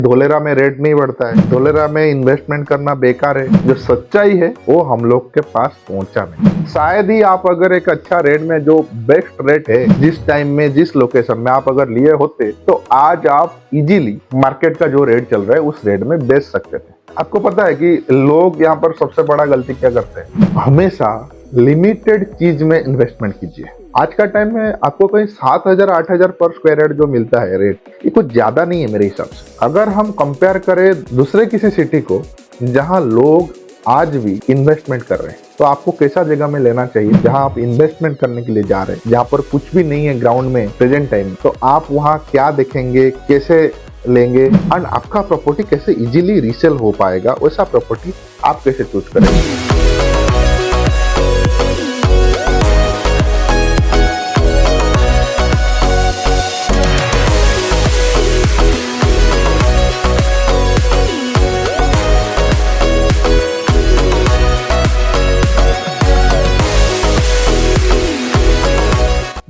धोलेरा में रेट नहीं बढ़ता है, धोलेरा में इन्वेस्टमेंट करना बेकार है। जो सच्चाई है वो हम लोग के पास पहुंचा नहीं। शायद ही आप अगर एक अच्छा रेट में, जो बेस्ट रेट है जिस टाइम में जिस लोकेशन में आप अगर लिए होते, तो आज आप इजीली मार्केट का जो रेट चल रहा है उस रेट में बेच सकते थे। आपको पता है कि लोग यहाँ पर सबसे बड़ा गलती क्या करते हैं, हमेशा लिमिटेड चीज में इन्वेस्टमेंट कीजिए। आज का टाइम में आपको कहीं 7,000 8,000 पर स्क्वायर यार्ड जो मिलता है रेट, ये कुछ ज्यादा नहीं है मेरे हिसाब से। अगर हम कंपेयर करें दूसरे किसी सिटी को जहां लोग आज भी इन्वेस्टमेंट कर रहे हैं, तो आपको कैसा जगह में लेना चाहिए जहां आप इन्वेस्टमेंट करने के लिए जा रहे हैं, जहां पर कुछ भी नहीं है ग्राउंड में प्रेजेंट टाइम, तो आप वहां क्या देखेंगे, कैसे लेंगे एंड आपका प्रॉपर्टी कैसे इजीली रीसेल हो पाएगा, वैसा प्रॉपर्टी आप कैसे चूज करेंगे।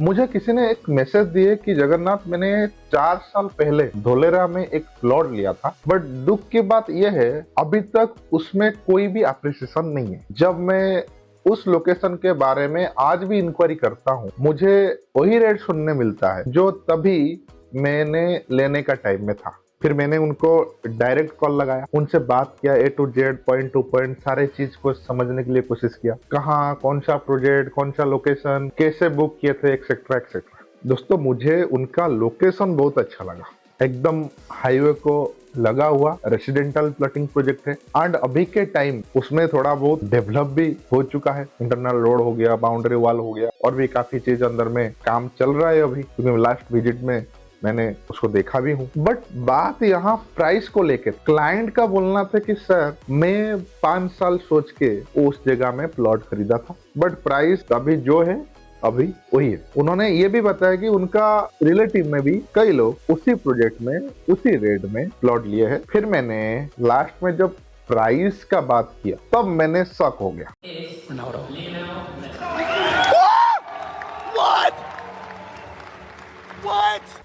मुझे किसी ने एक मैसेज दिए कि जगन्नाथ, मैंने 4 साल पहले धोलेरा में एक प्लॉट लिया था, बट दुख की बात यह है अभी तक उसमें कोई भी अप्रिसिएशन नहीं है। जब मैं उस लोकेशन के बारे में आज भी इंक्वायरी करता हूँ, मुझे वही रेट सुनने मिलता है जो तभी मैंने लेने का टाइम में था। फिर मैंने उनको डायरेक्ट कॉल लगाया, उनसे बात किया, A to Z point two point सारे चीज को समझने के लिए कोशिश किया, कहाँ कौन सा प्रोजेक्ट, कौन सा लोकेशन, कैसे बुक किए थे, एक्सेट्रा एक्सेट्रा। दोस्तों, मुझे उनका लोकेशन बहुत अच्छा लगा। एकदम हाईवे को लगा हुआ रेसिडेंटल प्लॉटिंग प्रोजेक्ट है एंड अभी के टाइम उसमें थोड़ा बहुत डेवलप भी हो चुका है। इंटरनल रोड हो गया, बाउंड्री वॉल हो गया, और भी काफी चीज अंदर में काम चल रहा है अभी, क्योंकि लास्ट विजिट में मैंने उसको देखा भी हूँ। बट बात यहाँ प्राइस को लेकर क्लाइंट का बोलना था कि सर, मैं 5 साल सोच के उस जगह में प्लॉट खरीदा था, बट प्राइस अभी जो है अभी वही है। उन्होंने ये भी बताया कि उनका रिलेटिव में भी कई लोग उसी प्रोजेक्ट में उसी रेट में प्लॉट लिए हैं। फिर मैंने लास्ट में जब प्राइस का बात किया तब मैंने शॉक हो गया।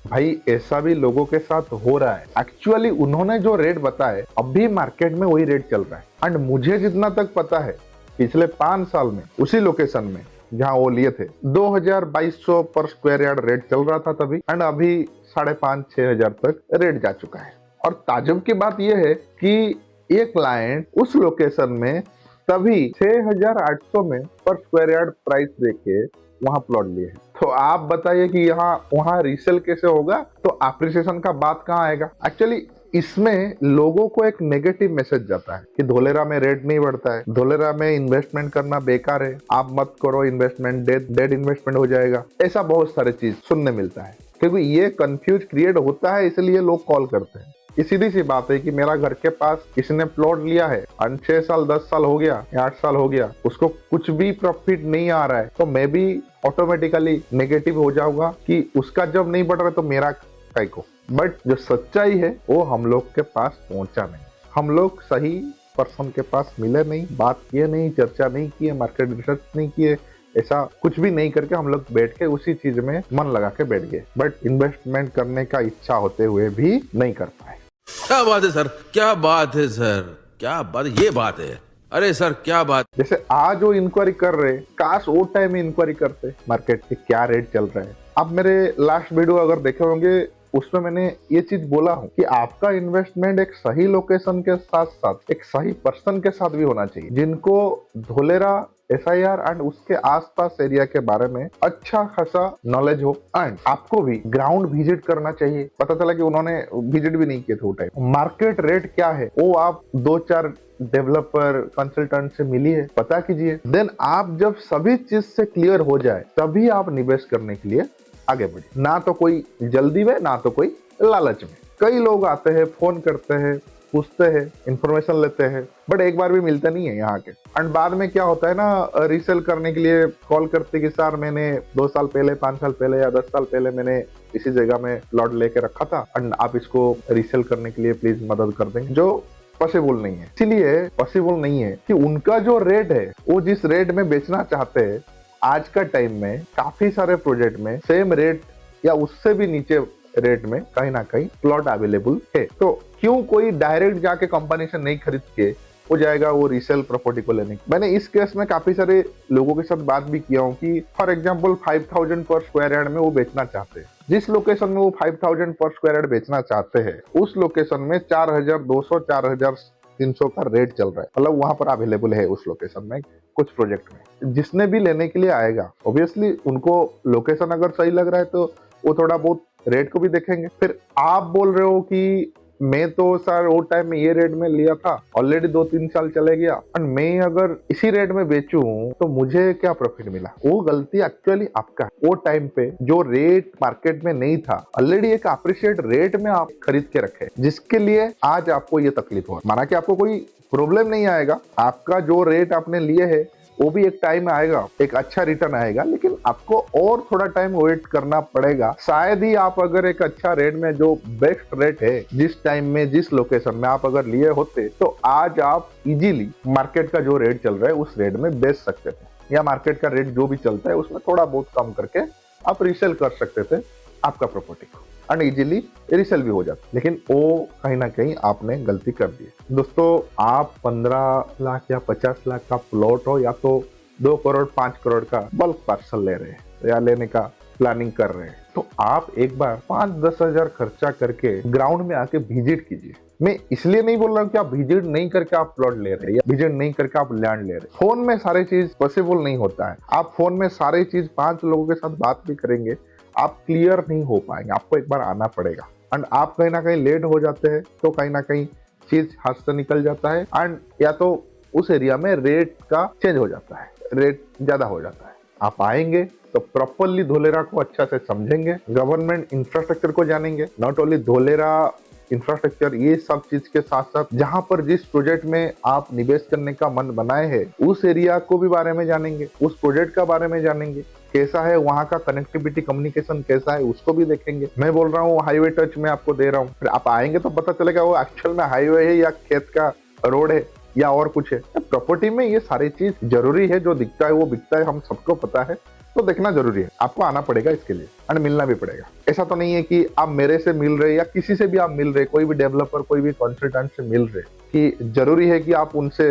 भाई, ऐसा भी लोगों के साथ हो रहा है। एक्चुअली उन्होंने जो रेट बताए अभी मार्केट में वही रेट चल रहा है। एंड मुझे जितना तक पता है, पिछले 5 साल में उसी लोकेशन में जहां वो लिए थे 2,200 पर स्क्वायर यार्ड रेट चल रहा था तभी, एंड अभी 5,500-6,000 तक रेट जा चुका है। और ताजुब की बात यह है कि ये क्लाइंट उस लोकेशन में तभी 6,800 में पर स्क्वायर यार्ड प्राइस देके वहां प्लॉट लिए हैं। तो आप बताइए कि यहाँ वहां रीसेल कैसे होगा, तो अप्रिसिएशन का बात कहाँ आएगा। एक्चुअली इसमें लोगों को एक नेगेटिव मैसेज जाता है कि धोलेरा में रेट नहीं बढ़ता है, धोलेरा में इन्वेस्टमेंट करना बेकार है, आप मत करो इन्वेस्टमेंट, डेड इन्वेस्टमेंट हो जाएगा। ऐसा बहुत सारे चीज सुनने मिलता है, क्योंकि ये कंफ्यूज क्रिएट होता है, इसलिए लोग कॉल करते हैं। ये सीधी सी बात है कि मेरा घर के पास किसी ने प्लॉट लिया है, 6 साल 10 साल हो गया या 8 साल हो गया, उसको कुछ भी प्रॉफिट नहीं आ रहा है, तो मैं भी ऑटोमेटिकली नेगेटिव हो जाऊंगा कि उसका जब नहीं बढ़ रहा है तो मेरा काय को। बट जो सच्चाई है वो हम लोग के पास पहुंचा नहीं। हम लोग सही पर्सन के पास मिले नहीं, बात किए नहीं, चर्चा नहीं किए, मार्केट रिसर्च नहीं किए, ऐसा कुछ भी नहीं करके हम लोग बैठ के उसी चीज में मन लगा के बैठ गए, बट इन्वेस्टमेंट करने का इच्छा होते हुए भी नहीं कर पाए। क्या बात है सर, क्या बात है सर, क्या बात, ये बात है। अरे सर, क्या बात। जैसे आज वो इंक्वायरी कर रहे, काश वो टाइम में इंक्वायरी करते मार्केट के क्या रेट चल रहा है। आप मेरे लास्ट वीडियो अगर देखे होंगे, उसमें मैंने ये चीज बोला हूँ कि आपका इन्वेस्टमेंट एक सही लोकेशन के साथ साथ एक सही पर्सन के साथ भी होना चाहिए, जिनको धोलेरा, SIR एंड उसके आसपास एरिया के बारे में अच्छा खासा नॉलेज हो। एंड आपको भी ग्राउंड विजिट करना चाहिए। पता चला कि उन्होंने विजिट भी नहीं किए थे वो टाइम। मार्केट रेट क्या है वो आप 2-4 डेवलपर कंसल्टेंट से मिलिए, पता कीजिए। देन आप जब सभी चीज से क्लियर हो जाए तभी आप निवेश करने के लिए आगे बढ़े। ना तो कोई जल्दी में, ना तो कोई लालच में। कई लोग आते हैं, फोन करते हैं, पूछते हैं, इंफॉर्मेशन लेते हैं, बट एक बार भी मिलते नहीं है यहाँ के। एंड बाद में क्या होता है ना, रीसेल करने के लिए कॉल करते कि सर, मैंने 2 साल पहले, 5 साल पहले या 10 साल पहले मैंने इसी जगह में प्लॉट लेके रखा था एंड आप इसको रीसेल करने के लिए प्लीज मदद कर देंगे। जो पॉसिबल नहीं है। इसीलिए पॉसिबल नहीं है कि उनका जो रेट है वो जिस रेट में बेचना चाहते हैं, आज का टाइम में काफी सारे प्रोजेक्ट में सेम रेट या उससे भी नीचे रेट में कहीं ना कहीं प्लॉट अवेलेबल है। तो क्यों कोई डायरेक्ट जाके कंपनी से नहीं खरीद के हो जाएगा वो रीसेल प्रॉपर्टी को लेने। मैंने इस केस में काफी सारे लोगों के साथ बात भी किया हूँ कि फॉर एग्जांपल 5000 पर स्क्वायर यार्ड में वो बेचना चाहते हैं। जिस लोकेशन में वो 5000 पर स्क्वायर यार्ड बेचना चाहते हैं उस लोकेशन में 4200 4300 का रेट चल रहा है, मतलब वहां पर अवेलेबल है उस लोकेशन में कुछ प्रोजेक्ट में। जिसने भी लेने के लिए आएगा ऑब्वियसली उनको लोकेशन अगर सही लग रहा है तो वो थोड़ा बहुत रेट को भी देखेंगे। फिर आप बोल रहे हो कि मैं तो सर वो टाइम में ये रेट में लिया था, ऑलरेडी 2-3 साल चले गया और मैं अगर इसी रेट में बेचूं तो मुझे क्या प्रॉफिट मिला। वो गलती एक्चुअली आपका है। वो टाइम पे जो रेट मार्केट में नहीं था ऑलरेडी एक अप्रिशिएट रेट में आप खरीद के रखे, जिसके लिए आज आपको ये तकलीफ हो। माना कि आपको कोई प्रॉब्लम नहीं आएगा, आपका जो रेट आपने लिए है वो भी एक टाइम आएगा, एक अच्छा रिटर्न आएगा, लेकिन आपको और थोड़ा टाइम वेट करना पड़ेगा। शायद ही आप अगर एक अच्छा रेट में जो बेस्ट रेट है जिस टाइम में जिस लोकेशन में आप अगर लिए होते तो आज आप इजीली मार्केट का जो रेट चल रहा है उस रेट में बेच सकते थे, या मार्केट का रेट जो भी चलता है उसमें थोड़ा बहुत कम करके आप रीसेल कर सकते थे आपका प्रॉपर्टी को, एंड इजीली रीसेल भी हो जाता। लेकिन वो कहीं ना कहीं आपने गलती कर दी। दोस्तों, आप 15 लाख या 50 लाख का प्लॉट हो या तो 2 करोड़ 5 करोड़ का बल्क पार्सल ले रहे हैं या लेने का प्लानिंग कर रहे हैं तो आप एक बार 5-10 हजार खर्चा करके ग्राउंड में आके विजिट कीजिए। मैं इसलिए नहीं बोल रहा हूँ कि आप विजिट नहीं करके आप प्लॉट ले रहे हैं या विजिट नहीं करके आप लैंड ले रहे हैं। फोन में सारी चीज पॉसिबल नहीं होता है। आप फोन में सारी चीज 5 लोगों के साथ बात भी करेंगे, आप क्लियर नहीं हो पाएंगे। आपको एक बार आना पड़ेगा एंड आप कहीं ना कहीं लेट हो जाते हैं तो कहीं ना कहीं चीज हाथ से निकल जाता है एंड या तो उस एरिया में रेट का चेंज हो जाता है, रेट ज्यादा हो जाता है। आप आएंगे तो प्रॉपरली धोलेरा को अच्छा से समझेंगे, गवर्नमेंट इंफ्रास्ट्रक्चर को जानेंगे, नॉट ओनली धोलेरा इंफ्रास्ट्रक्चर, ये सब चीज के साथ साथ जहां पर जिस प्रोजेक्ट में आप निवेश करने का मन बनाए हैं उस एरिया को भी बारे में जानेंगे, उस प्रोजेक्ट का बारे में जानेंगे, कैसा है वहां का कनेक्टिविटी कम्युनिकेशन कैसा है उसको भी देखेंगे। मैं बोल रहा हूँ हाईवे टच में आपको दे रहा हूँ, फिर आप आएंगे तो पता चलेगा वो एक्चुअल में हाईवे है या खेत का रोड है या और कुछ है। प्रॉपर्टी में ये सारी चीज जरूरी है, जो दिखता है वो बिकता है, हम सबको पता है, तो देखना जरूरी है। आपको आना पड़ेगा इसके लिए एंड मिलना भी पड़ेगा। ऐसा तो नहीं है कि आप मेरे से मिल रहे या किसी से भी आप मिल रहे, कोई भी डेवलपर कोई भी कंसल्टेंट से मिल रहे कि जरूरी है कि आप उनसे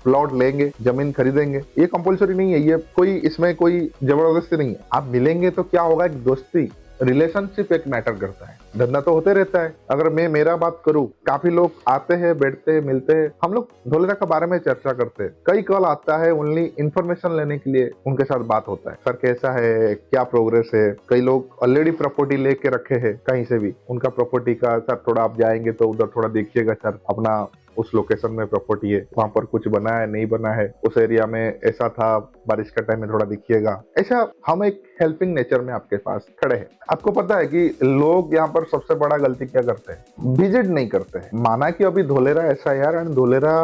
प्लॉट लेंगे, जमीन खरीदेंगे, ये कंपलसरी नहीं है। ये कोई इसमें कोई जबरदस्ती नहीं है। आप मिलेंगे तो क्या होगा, एक दोस्ती रिलेशनशिप एक मैटर करता है। धंधा तो होते रहता है। अगर मैं मेरा बात करूं, काफी लोग आते हैं, बैठते हैं, मिलते हैं, हम लोग धोलेरा के बारे में चर्चा करते हैं। कई कॉल आता है ओनली इंफॉर्मेशन लेने के लिए, उनके साथ बात होता है, सर कैसा है, क्या प्रोग्रेस है। कई लोग ऑलरेडी प्रॉपर्टी लेके रखे हैं कहीं से भी, उनका प्रॉपर्टी का सर थोड़ा आप जाएंगे तो उधर थोड़ा देखिएगा सर, अपना उस लोकेशन में प्रॉपर्टी है, वहां पर कुछ बना है नहीं बना है, उस एरिया में ऐसा था, बारिश का टाइम में थोड़ा देखिएगा। ऐसा हम एक हेल्पिंग नेचर में आपके पास खड़े हैं। आपको पता है कि लोग यहाँ पर सबसे बड़ा गलती क्या करते हैं, विजिट नहीं करते हैं। माना कि अभी धोलेरा ऐसा यार एंड धोलेरा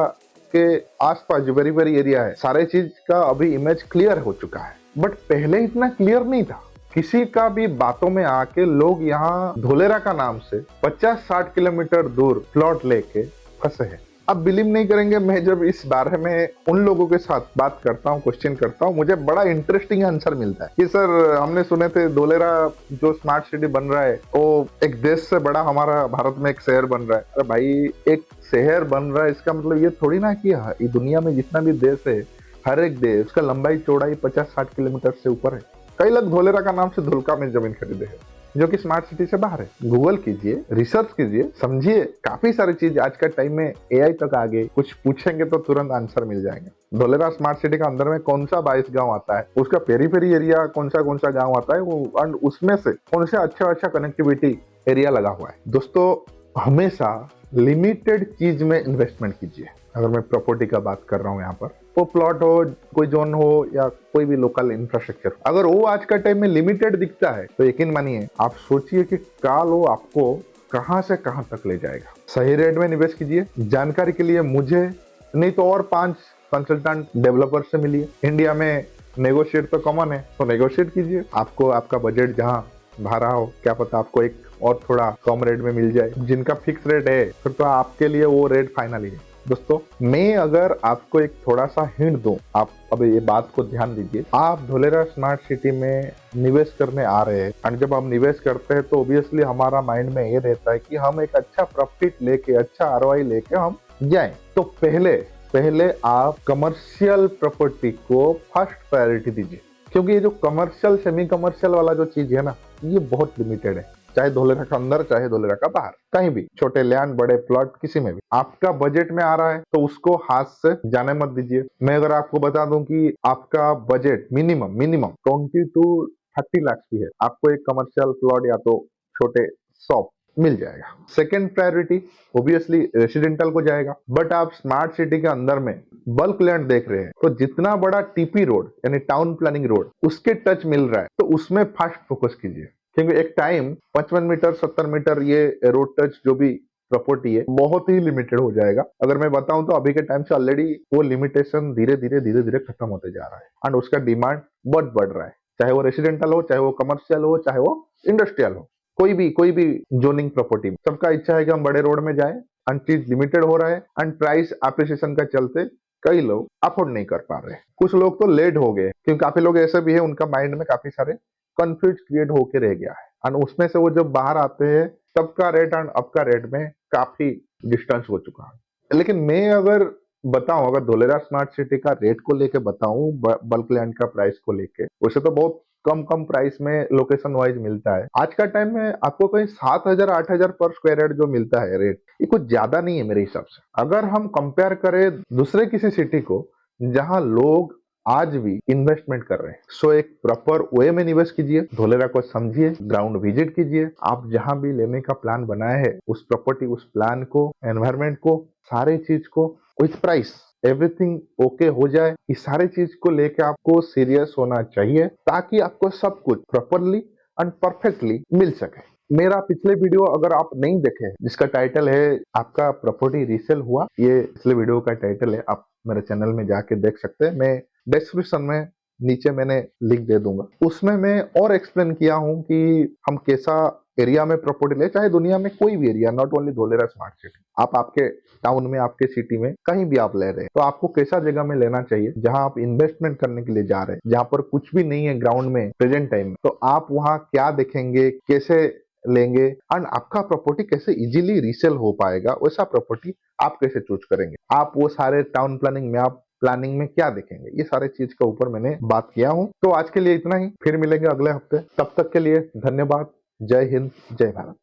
के आसपास जो वेरी वेरी एरिया है, सारे चीज का अभी इमेज क्लियर हो चुका है, बट पहले इतना क्लियर नहीं था। किसी का भी बातों में आके लोग यहाँ धोलेरा का नाम से 50-60 किलोमीटर दूर प्लॉट लेके फंसे हैं। अब बिलीव नहीं करेंगे, मैं जब इस बारे में उन लोगों के साथ बात करता हूँ, क्वेश्चन करता हूँ, मुझे बड़ा इंटरेस्टिंग आंसर मिलता है कि सर हमने सुने थे धोलेरा जो स्मार्ट सिटी बन रहा है वो एक देश से बड़ा हमारा भारत में एक शहर बन रहा है। अरे भाई, एक शहर बन रहा है इसका मतलब ये थोड़ी ना कि ये दुनिया में जितना भी देश है, हर एक देश उसका लंबाई चौड़ाई 50-60 किलोमीटर से ऊपर है। कई लोग धोलेरा का नाम से धुलका में जमीन खरीदे हैं जो कि स्मार्ट सिटी से बाहर है। गूगल कीजिए, रिसर्च कीजिए, समझिए, काफी सारी चीज आज का टाइम में एआई तक आ गई, कुछ पूछेंगे तो तुरंत आंसर मिल जाएंगे। धोलेरा स्मार्ट सिटी का अंदर में कौन सा 22 गांव आता है, उसका पेरीफेरी एरिया कौन सा गांव आता है, वो एंड उसमें से कौन सा अच्छा कनेक्टिविटी एरिया लगा हुआ है। दोस्तों, हमेशा लिमिटेड चीज में इन्वेस्टमेंट कीजिए। अगर मैं प्रॉपर्टी का बात कर रहा हूँ यहाँ पर, वो प्लॉट हो, कोई जोन हो या कोई भी लोकल इंफ्रास्ट्रक्चर, अगर वो आज का टाइम में लिमिटेड दिखता है तो यकीन मानिए आप सोचिए कि काल वो आपको कहां से कहां तक ले जाएगा। सही रेट में निवेश कीजिए। जानकारी के लिए मुझे नहीं तो और 5 कंसल्टेंट डेवलपर से मिलिए। इंडिया में नेगोशिएट तो कॉमन है, तो नेगोशिएट कीजिए। आपको आपका बजट जहां भरा हो, क्या पता आपको एक और थोड़ा कम रेट में मिल जाए। जिनका फिक्स रेट है फिर तो आपके लिए वो रेट फाइनल ही है। दोस्तों मैं अगर आपको एक थोड़ा सा हिंट दूं, आप अब ये बात को ध्यान दीजिए। आप धोलेरा स्मार्ट सिटी में निवेश करने आ रहे हैं और जब हम निवेश करते हैं तो ऑब्वियसली हमारा माइंड में ये रहता है कि हम एक अच्छा प्रॉफिट लेके, अच्छा आरओआई लेके हम जाएं। तो पहले पहले आप कमर्शियल प्रॉपर्टी को फर्स्ट प्रायोरिटी दीजिए, क्योंकि ये जो कमर्शियल सेमी कमर्शियल वाला जो चीज है ना, ये बहुत लिमिटेड है। चाहे धोलेरा का अंदर, चाहे धोलेरा का बाहर, कहीं भी छोटे लैंड, बड़े प्लॉट, किसी में भी आपका बजट में आ रहा है तो उसको हाथ से जाने मत दीजिए। मैं अगर आपको बता दूं कि आपका budget minimum minimum 20 to 30 lakh भी है, आपको एक कमर्शियल प्लॉट या तो छोटे शॉप मिल जाएगा। सेकेंड प्रायोरिटी ओब्वियसली रेसिडेंटल को जाएगा, बट आप स्मार्ट सिटी के अंदर में बल्क लैंड देख रहे हैं तो जितना बड़ा टीपी रोड यानी टाउन प्लानिंग रोड उसके टच मिल रहा है तो उसमें फास्ट फोकस कीजिए, क्योंकि एक टाइम 55 मीटर 70 मीटर ये रोड टच जो भी प्रॉपर्टी है बहुत ही लिमिटेड हो जाएगा। अगर मैं बताऊं तो अभी के टाइम से ऑलरेडी वो लिमिटेशन धीरे धीरे खत्म होते जा रहा है एंड उसका डिमांड बहुत बढ़ रहा है, चाहे वो रेसिडेंटल हो, चाहे वो कमर्शियल हो, चाहे वो इंडस्ट्रियल हो, कोई भी जोनिंग प्रॉपर्टी में सबका इच्छा है कि हम बड़े रोड में जाएं एंड चीज लिमिटेड हो रहा है एंड प्राइस एप्रिसिएशन का चलते कई लोग अफोर्ड नहीं कर पा रहे। कुछ लोग तो लेट हो गए, क्योंकि काफी लोग ऐसे भी है उनका माइंड में काफी सारे कंफ्यूज क्रिएट होके रह गया है एंड उसमें से वो जब बाहर आते हैं तब का रेट एंड अब का रेट में काफी डिस्टेंस हो चुका है। लेकिन मैं अगर बताऊं, अगर धोलेरा स्मार्ट सिटी का रेट को लेके बताऊं, बल्क लैंड का प्राइस को लेके, वैसे तो बहुत कम प्राइस में लोकेशन वाइज मिलता है। आज का टाइम में आपको कहीं 7,000 8,000 पर स्क्वायर यार्ड जो मिलता है रेट, ये कुछ ज्यादा नहीं है मेरे हिसाब से। अगर हम कंपेयर करें दूसरे किसी सिटी को जहां लोग आज भी इन्वेस्टमेंट कर रहे हैं, सो एक प्रॉपर वे में निवेश कीजिए, धोलेरा को समझिए, ग्राउंड विजिट कीजिए। आप जहां भी लेने का प्लान बनाए है उस प्रॉपर्टी, उस प्लान को, एनवायरमेंट को, सारी चीज को विथ प्राइस एवरीथिंग ओके हो जाए, इस सारी चीज को लेके आपको सीरियस होना चाहिए ताकि आपको सब कुछ प्रॉपरली एंड परफेक्टली मिल सके। मेरा पिछले वीडियो अगर आप नहीं देखे जिसका टाइटल है आपका प्रॉपर्टी रीसेल हुआ, ये पिछले वीडियो का टाइटल है, आप मेरे चैनल में जाके देख सकते हैं। मैं डिस्क्रिप्शन में नीचे मैंने लिंक दे दूंगा, उसमें मैं और एक्सप्लेन किया हूं कि हम कैसा एरिया में प्रॉपर्टी ले, चाहे दुनिया में कोई भी area, not only Dholera smart city, आप आपके टाउन में, आपके सिटी में कहीं भी आप ले रहे हैं तो आपको कैसा जगह में लेना चाहिए जहां आप इन्वेस्टमेंट करने के लिए जा रहे हैं, जहां पर कुछ भी नहीं है ग्राउंड में प्रेजेंट टाइम में, तो आप वहां क्या देखेंगे, कैसे लेंगे एंड आपका प्रॉपर्टी कैसे इजीली रीसेल हो पाएगा, वैसा प्रॉपर्टी आप कैसे चूज करेंगे, आप वो सारे टाउन प्लानिंग में, आप प्लानिंग में क्या देखेंगे, ये सारे चीज के ऊपर मैंने बात किया हूं। तो आज के लिए इतना ही, फिर मिलेंगे अगले हफ्ते, तब तक के लिए धन्यवाद। जय हिंद, जय भारत।